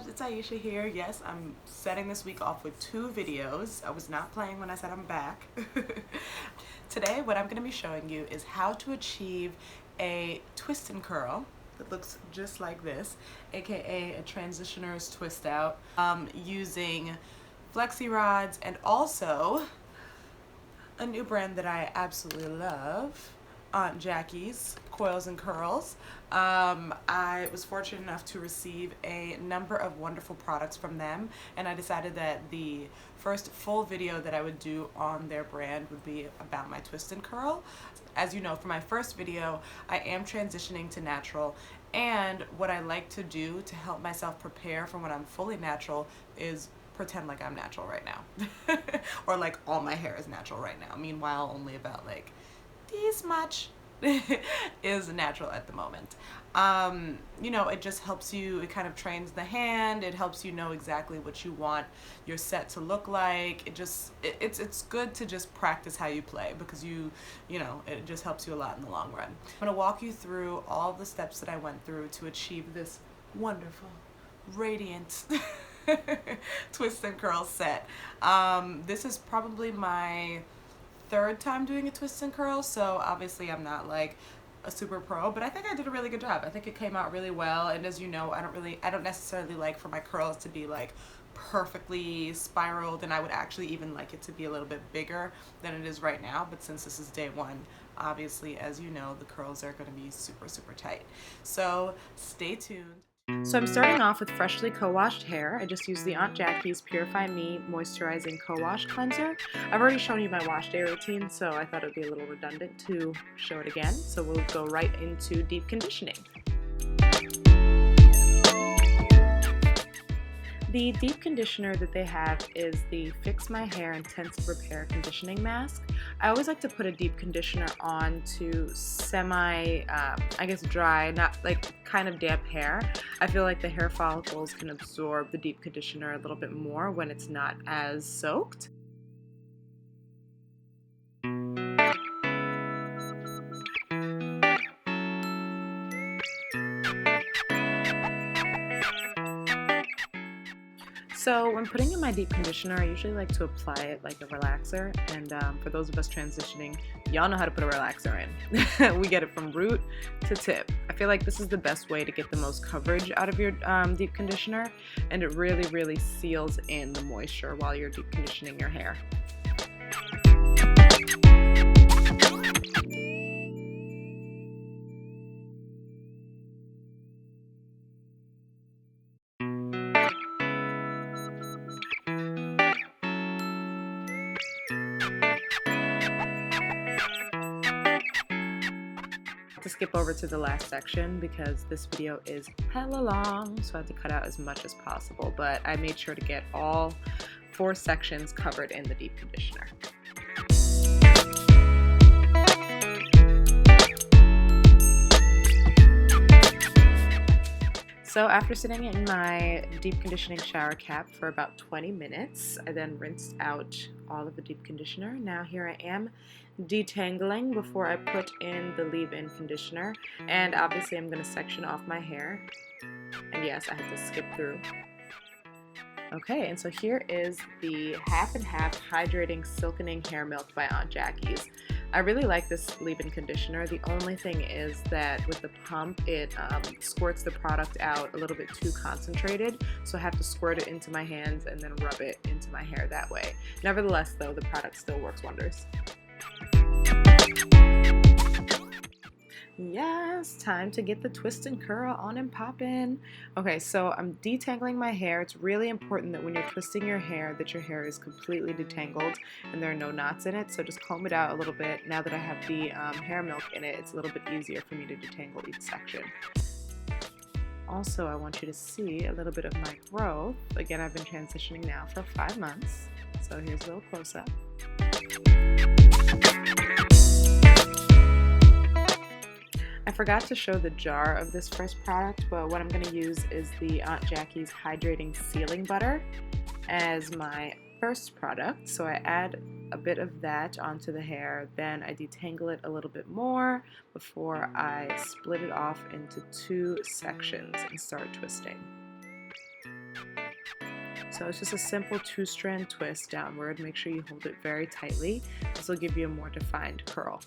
loves, it's Aisha here. Yes, I'm setting this week off with 2 videos. I was not playing when I said I'm back. Today what I'm going to be showing you is how to achieve a twist and curl that looks just like this, aka a transitioner's twist out, using flexi rods and also a new brand that I absolutely love, Aunt Jackie's Coils and Curls. I was fortunate enough to receive a number of wonderful products from them, and I decided that the first full video that I would do on their brand would be about my twist and curl. As you know, for my first video, I am transitioning to natural, and what I like to do to help myself prepare for when I'm fully natural is pretend like I'm natural right now. Or like all my hair is natural right now. Meanwhile, only about like this much is natural at the moment. You know, it just helps you, it kind of trains the hand, it helps you know exactly what you want your set to look like. It's good to just practice how you play, because you know, it just helps you a lot in the long run. I'm going to walk you through all the steps that I went through to achieve this wonderful, radiant twist and curl set. This is probably my 3rd time doing a twist and curl, so obviously I'm not like a super pro, but I think I did a really good job. I think it came out really well, and as you know, I don't necessarily like for my curls to be like perfectly spiraled, and I would actually even like it to be a little bit bigger than it is right now, but since this is day 1, obviously, as you know, the curls are going to be super tight. So stay tuned. So I'm starting off with freshly co-washed hair. I just used the Aunt Jackie's Purify Me Moisturizing Co-Wash Cleanser. I've already shown you my wash day routine, so I thought it would be a little redundant to show it again. So we'll go right into deep conditioning. The deep conditioner that they have is the Fix My Hair Intensive Repair Conditioning Mask. I always like to put a deep conditioner on to semi, I guess dry, not like kind of damp hair. I feel like the hair follicles can absorb the deep conditioner a little bit more when it's not as soaked. So when putting in my deep conditioner, I usually like to apply it like a relaxer, and for those of us transitioning, y'all know how to put a relaxer in. We get it from root to tip. I feel like this is the best way to get the most coverage out of your deep conditioner, and it really seals in the moisture while you're deep conditioning your hair. To skip over to the last section because this video is hella long, so I have to cut out as much as possible, but I made sure to get all 4 sections covered in the deep conditioner. So after sitting in my deep conditioning shower cap for about 20 minutes, I then rinsed out all of the deep conditioner. Now here I am detangling before I put in the leave-in conditioner, and obviously I'm going to section off my hair, and yes, I had to skip through. Okay, and so here is the half and half hydrating silkening hair milk by Aunt Jackie's. I really like this leave-in conditioner. The only thing is that with the pump, it squirts the product out a little bit too concentrated, so I have to squirt it into my hands and then rub it into my hair that way. Nevertheless, though, the product still works wonders. Yes, time to get the twist and curl on and poppin'. Okay, so I'm detangling my hair. It's really important that when you're twisting your hair that your hair is completely detangled and there are no knots in it, so just comb it out a little bit. Now that I have the hair milk in it, it's a little bit easier for me to detangle each section. Also, I want you to see a little bit of my growth. Again, I've been transitioning now for 5 months, so here's a little close-up. I forgot to show the jar of this first product, but what I'm going to use is the Aunt Jackie's Hydrating Sealing Butter as my first product. So I add a bit of that onto the hair, then I detangle it a little bit more before I split it off into 2 sections and start twisting. So it's just a simple 2-strand twist downward. Make sure you hold it very tightly. This will give you a more defined curl.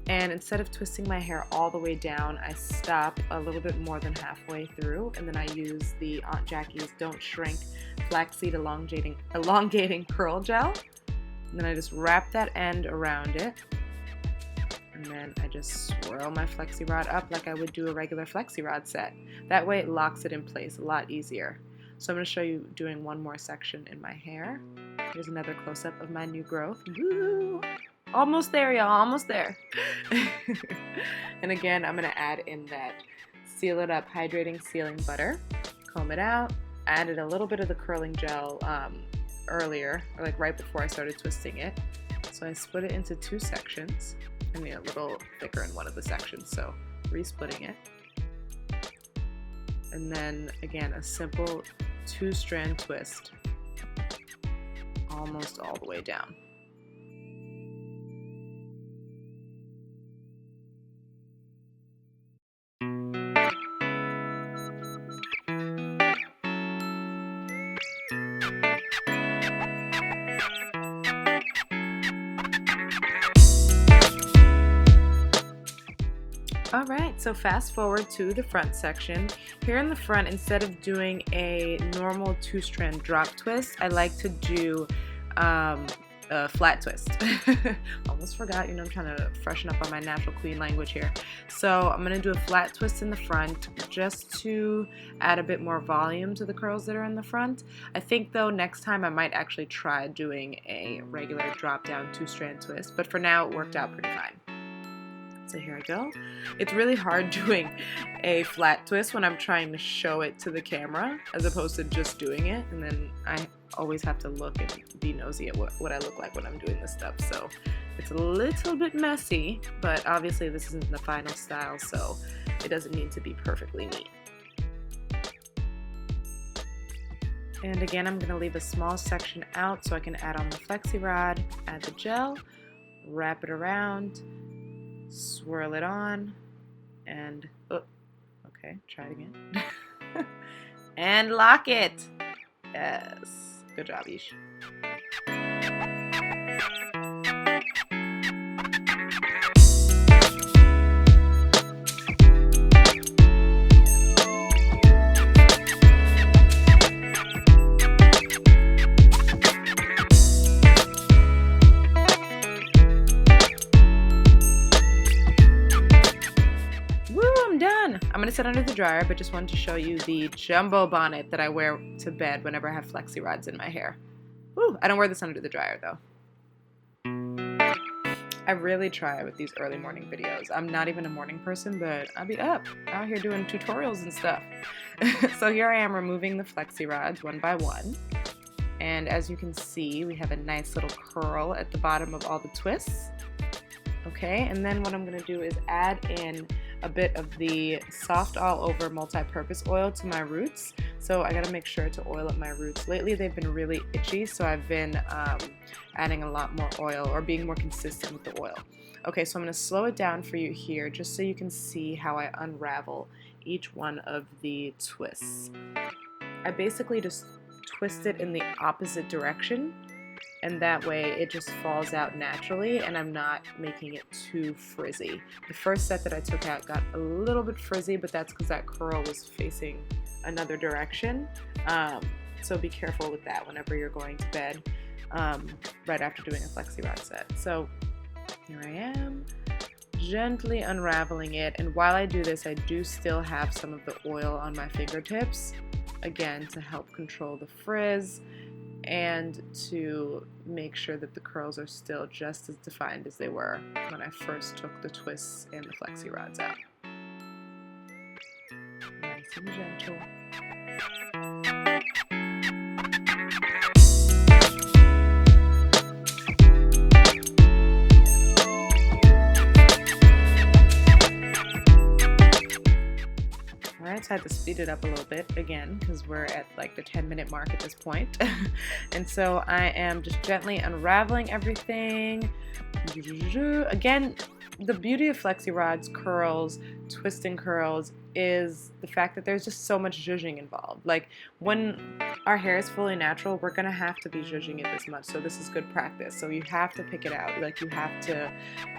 And instead of twisting my hair all the way down, I stop a little bit more than halfway through, and then I use the Aunt Jackie's Don't Shrink Flaxseed Elongating Curl Gel. And then I just wrap that end around it. And then I just swirl my flexi rod up like I would do a regular flexi rod set. That way it locks it in place a lot easier. So I'm going to show you doing one more section in my hair. Here's another close-up of my new growth. Woo! Almost there, y'all, almost there. And again, I'm going to add in that Seal It Up Hydrating Sealing Butter. Comb it out. I added a little bit of the curling gel earlier, or like right before I started twisting it. So I split it into 2 sections. I mean, a little thicker in one of the sections, so re-splitting it. And then, again, a simple 2-strand twist almost all the way down. Alright, so fast forward to the front section. Here in the front, instead of doing a normal 2-strand drop twist, I like to do a flat twist. Almost forgot, I'm trying to freshen up on my natural queen language here. So I'm going to do a flat twist in the front just to add a bit more volume to the curls that are in the front. I think though next time I might actually try doing a regular drop down 2-strand twist, but for now it worked out pretty fine. So here I go. It's really hard doing a flat twist when I'm trying to show it to the camera as opposed to just doing it, and then I always have to look and be nosy at what I look like when I'm doing this stuff. So it's a little bit messy, but obviously this isn't the final style, so it doesn't need to be perfectly neat. And again, I'm going to leave a small section out so I can add on the flexi rod, add the gel, wrap it around, swirl it on, and okay, try it again. And lock it. Yes, good job, Ish. I'm going to sit under the dryer, but just wanted to show you the jumbo bonnet that I wear to bed whenever I have flexi rods in my hair. Woo, I don't wear this under the dryer though. I really try with these early morning videos. I'm not even a morning person, but I'll be up out here doing tutorials and stuff. So here I am removing the flexi rods one by one. And as you can see, we have a nice little curl at the bottom of all the twists. Okay, and then what I'm going to do is add in a bit of the soft all over multi-purpose oil to my roots. So I got to make sure to oil up my roots. Lately they've been really itchy, so I've been adding a lot more oil, or being more consistent with the oil. Okay, so I'm going to slow it down for you here just so you can see how I unravel each one of the twists. I basically just twist it in the opposite direction, and that way it just falls out naturally and I'm not making it too frizzy. The first set that I took out got a little bit frizzy, but that's because that curl was facing another direction. So be careful with that whenever you're going to bed right after doing a flexi rod set. So here I am, gently unraveling it, and while I do this I do still have some of the oil on my fingertips, again to help control the frizz and to make sure that the curls are still just as defined as they were when I first took the twists and the flexi rods out. Nice and gentle. So I had to speed it up a little bit again because we're at like the 10-minute mark at this point. And so I am just gently unraveling everything. Again, the beauty of flexi rods, curls, twisting curls, is the fact that there's just so much zhuzhing involved. Like, when our hair is fully natural, we're gonna have to be zhuzhing it this much, so this is good practice. So you have to pick it out. Like, you have to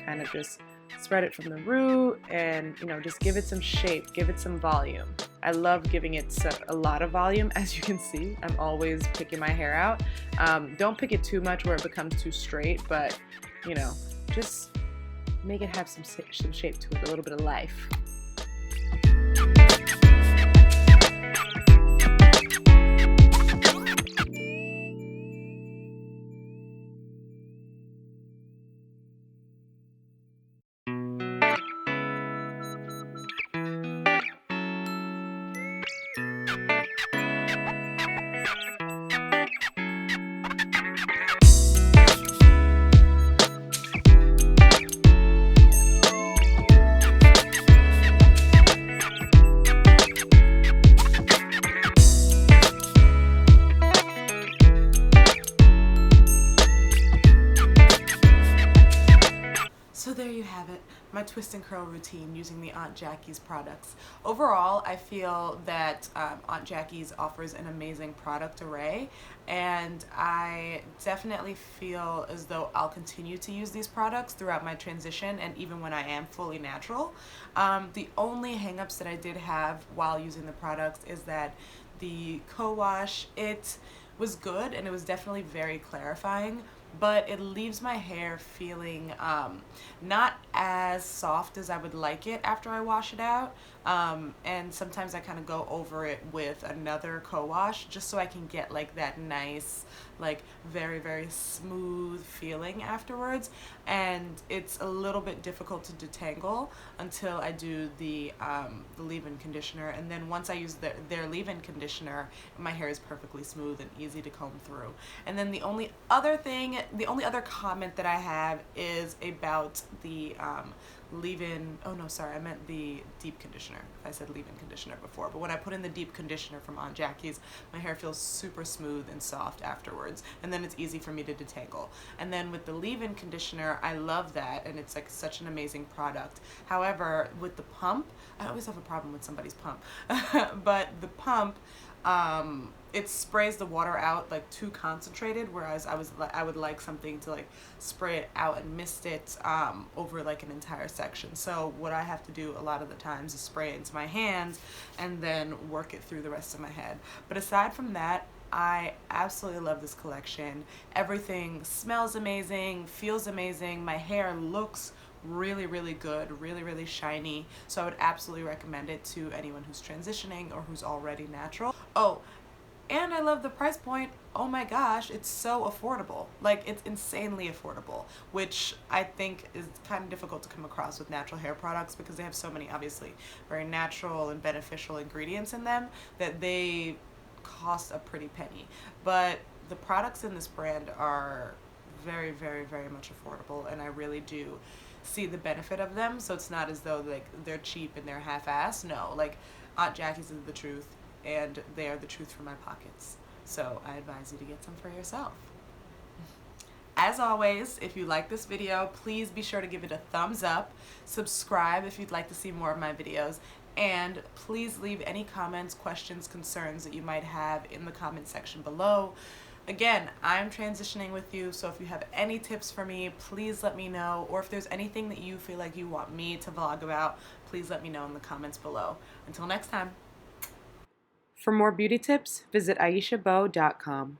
kind of just spread it from the root and, you know, just give it some shape, give it some volume. I love giving it a lot of volume. As you can see, I'm always picking my hair out. Don't pick it too much where it becomes too straight, but, you know, just make it have some shape to it, a little bit of life. So there you have it, my twist and curl routine using the Aunt Jackie's products. Overall, I feel that Aunt Jackie's offers an amazing product array, and I definitely feel as though I'll continue to use these products throughout my transition and even when I am fully natural. The only hangups that I did have while using the products is that the co-wash, it was good and it was definitely very clarifying, but it leaves my hair feeling not as soft as I would like it after I wash it out. And sometimes I kind of go over it with another co-wash just so I can get like that nice, like very, very smooth feeling afterwards. And it's a little bit difficult to detangle until I do the leave-in conditioner. And then once I use their leave-in conditioner, my hair is perfectly smooth and easy to comb through. And then the only other comment that I have is about the leave-in, oh no, sorry, I meant the deep conditioner. I said leave-in conditioner before, but when I put in the deep conditioner from Aunt Jackie's, my hair feels super smooth and soft afterwards, and then it's easy for me to detangle. And then with the leave-in conditioner, I love that, and it's like such an amazing product. However, with the pump, I always have a problem with somebody's pump, but the pump, it sprays the water out like too concentrated, whereas I would like something to like spray it out and mist it over like an entire section. So what I have to do a lot of the times is spray it into my hands and then work it through the rest of my head. But aside from that, I absolutely love this collection. Everything smells amazing, feels amazing, my hair looks really, really good, really, really shiny. So I would absolutely recommend it to anyone who's transitioning or who's already natural. Oh, and I love the price point. Oh my gosh, it's so affordable. Like, it's insanely affordable, which I think is kind of difficult to come across with natural hair products because they have so many, obviously, very natural and beneficial ingredients in them that they cost a pretty penny. But the products in this brand are very, very, very much affordable, and I really do see the benefit of them. So it's not as though like they're cheap and they're half-assed. No, like Aunt Jackie's is the truth, and they are the truth for my pockets. So I advise you to get some for yourself. As always, if you like this video, please be sure to give it a thumbs up, subscribe if you'd like to see more of my videos, and please leave any comments, questions, concerns that you might have in the comment section below. Again, I'm transitioning with you, so if you have any tips for me, please let me know, or if there's anything that you feel like you want me to vlog about, please let me know in the comments below. Until next time. For more beauty tips, visit AishaBeau.com.